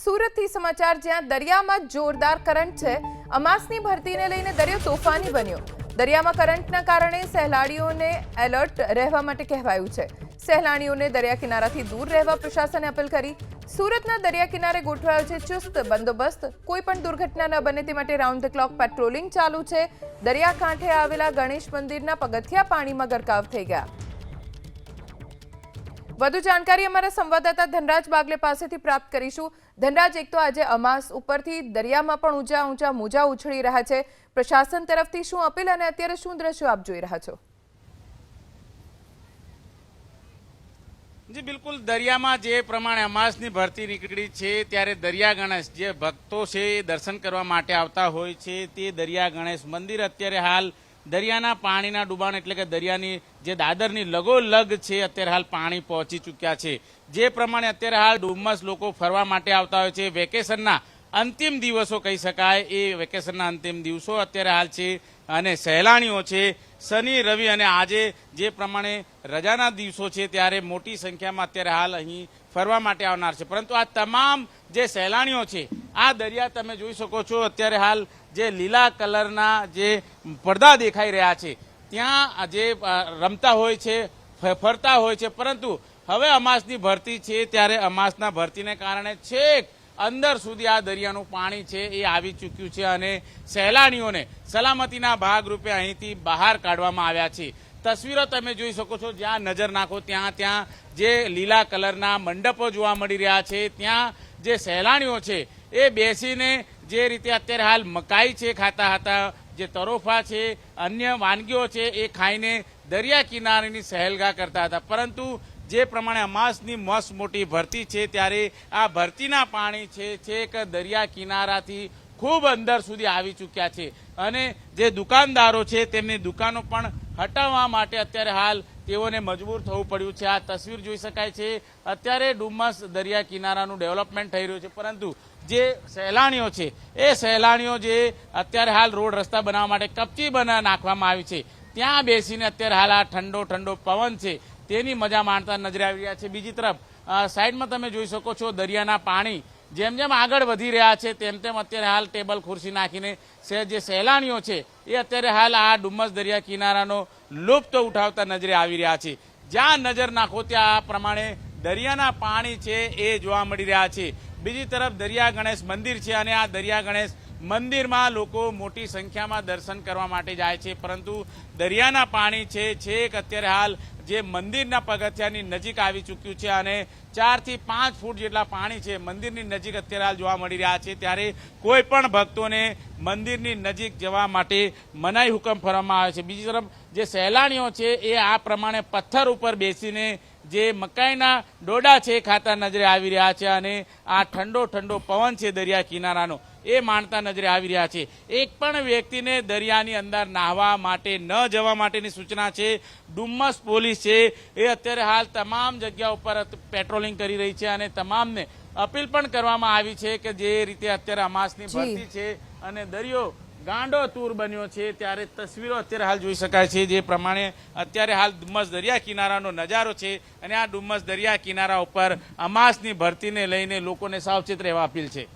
સુરતથી સમાચાર જ્યાં દરિયામાં જોરદાર કરંટ છે। અમાસની ભરતીને લઈને દરિયો તોફાની બન્યો। દરિયામાં કરંટના કારણે સહેલાણીઓને એલર્ટ રહેવા માટે કહેવાયું છે। સહેલાણીઓને દરિયા કિનારાથી દૂર રહેવા પ્રશાસને અપીલ કરી। સુરતના દરિયા કિનારે ગોઠવાયો છે ચુસ્ત બંદોબસ્ત। કોઈ પણ દુર્ઘટના ન બને તે માટે રાઉન્ડ ધ ક્લોક પેટ્રોલિંગ ચાલુ છે। દરિયા કાંઠે આવેલા ગણેશ મંદિરના પગથિયા પાણીમાં ગરકાવ થઈ ગયા। વધુ જાણકારી અમારા સંવાદદાતા ધનરાજ બાગલે પાસેથી પ્રાપ્ત કરીશું। ધનરાજ, એક તો આજે અમાસ ઉપરથી દરિયામાં પણ ઊંચા મોજા ઉછળી રહ્યા છે। પ્રશાસન તરફથી શું અપીલ અને અત્યારે શું દ્રશ્યો આપ જોઈ રહ્યા છો? જી બિલકુલ, દરિયામાં જે પ્રમાણે અમાસની ભરતી નીકળી છે ત્યારે દરિયા ગણેશ જે ભક્તો છે એ દર્શન કરવા માટે આવતા હોય છે તે દરિયા ગણેશ મંદિર અત્યારે હાલ દરિયાના પાણીના ડૂબાણ એટલે કે દરિયાની જે દાદરની લગોલગ છે અત્યારે હાલ પાણી પહોંચી ચૂક્યા છે। જે પ્રમાણે અત્યારે હાલ ડુમ્મસ લોકો ફરવા માટે આવતા હોય છે, વેકેશનના અંતિમ દિવસો કહી શકાય, એ વેકેશનના અંતિમ દિવસો અત્યારે હાલ છે અને સહેલાણીઓ છે શનિ રવિ અને આજે જે પ્રમાણે રજાના દિવસો છે ત્યારે મોટી સંખ્યામાં અત્યારે હાલ અહીં ફરવા માટે આવનાર છે। પરંતુ આ તમામ જે સહેલાણીઓ છે આ દરિયા તમે જોઈ શકો છો અત્યારે હાલ જે લીલા કલરના જે પડદા દેખાઈ રહ્યા છે ત્યાં જે રમતા હોય છે, ફરતા હોય છે। પરંતુ હવે અમાસની ભરતી છે ત્યારે અમાસના ભરતીને કારણે છેક અંદર સુધી આ દરિયાનું પાણી છે એ આવી ચૂક્યું છે અને સહેલાણીઓને સલામતીના ભાગરૂપે અહીંથી બહાર કાઢવામાં આવ્યા છે। તસવીરો તમે જોઈ શકો છો, જ્યાં નજર નાખો ત્યાં જે લીલા કલરના મંડપો જોવા મળી રહ્યા છે। ત્યાં જે સહેલાણીઓ છે એ બેસીને જે રીતે અત્યારે હાલ મકાઈ છે ખાતા હતા, જે તરોફા છે, અન્ય વાનગીઓ છે એ ખાઈને દરિયા કિનારેની સહેલગા કરતા હતા। પરંતુ જે પ્રમાણે અમાસની મસ્ત મોટી ભરતી છે ત્યારે આ ભરતીના પાણી છે છેક દરિયા કિનારાથી ખૂબ અંદર સુધી આવી ચૂક્યા છે અને જે દુકાનદારો છે તેમની દુકાનો પણ હટાવવા માટે અત્યારે હાલ તેઓને મજબૂર થવું પડ્યું છે। આ તસવીર જોઈ શકાય છે, અત્યારે ડુમ્મસ દરિયા કિનારાનું ડેવલપમેન્ટ થઈ રહ્યું છે પરંતુ જે સહેલાણીઓ છે એ સહેલાણીઓ જે અત્યારે હાલ રોડ રસ્તા બનાવવા માટે કપચી નાખવામાં આવી છે ત્યાં બેસીને અત્યારે હાલ આ ઠંડો પવન છે તેની મજા માણતા નજરે આવી રહ્યા છે। બીજી તરફ સાઈડમાં તમે જોઈ શકો છો દરિયાના પાણી જેમ જેમ આગળ વધી રહ્યા છે તેમ અત્યારે હાલ ટેબલ ખુરશી નાખીને જે સહેલાણીઓ છે એ અત્યારે હાલ આ ડુમ્મસ દરિયા કિનારાનો લુપ્ત ઉઠાવતા નજરે આવી રહ્યા છે। જ્યાં નજર નાખો ત્યાં આ પ્રમાણે દરિયાના પાણી છે એ જોવા મળી રહ્યા છે। બીજી તરફ દરિયા ગણેશ મંદિર છે અને આ દરિયા ગણેશ મંદિરમાં લોકો મોટી સંખ્યામાં દર્શન કરવા માટે જાય છે પરંતુ દરિયાના પાણી છે છેક અત્યારે હાલ જે મંદિરના પગથિયાની નજીક આવી ચૂક્યું છે અને 4 થી 5 ફૂટ જેટલા પાણી છે મંદિરની નજીક અત્યારે હાલ જોવા મળી રહ્યા છે। ત્યારે કોઈ પણ ભક્તોને મંદિરની નજીક જવા માટે મનાઈ હુકમ ફરવામાં આવે છે। બીજી તરફ જે સહેલાણીઓ છે એ આ પ્રમાણે પથ્થર ઉપર બેસીને જે મકાઈના ડોડા છે ખાતા નજરે આવી રહ્યા છે અને આ ઠંડો પવન છે દરિયા કિનારાનો એ માણતા નજરે આવી રહ્યા છે। એક પણ વ્યક્તિને દરિયાની અંદર નાહવા માટે ન જવા માટેની સૂચના છે। ડુમ્મસ પોલીસ છે એ અત્યારે હાલ તમામ જગ્યા ઉપર પેટ્રોલિંગ કરી રહી છે અને તમામને અપીલ પણ કરવામાં આવી છે કે જે રીતે અત્યારે અમાસની ભરતી છે અને દરિયો ગાંડો તૂર બન્યો છે ત્યારે તસવીરો અત્યારે હાલ જોઈ શકાય છે જે પ્રમાણે અત્યારે હાલ ડુમ્મસ દરિયા કિનારાનો નજારો છે અને આ ડુમ્મસ દરિયા કિનારા ઉપર અમાસની ભરતીને લઈને લોકોને સાવચેત રહેવા અપીલ છે।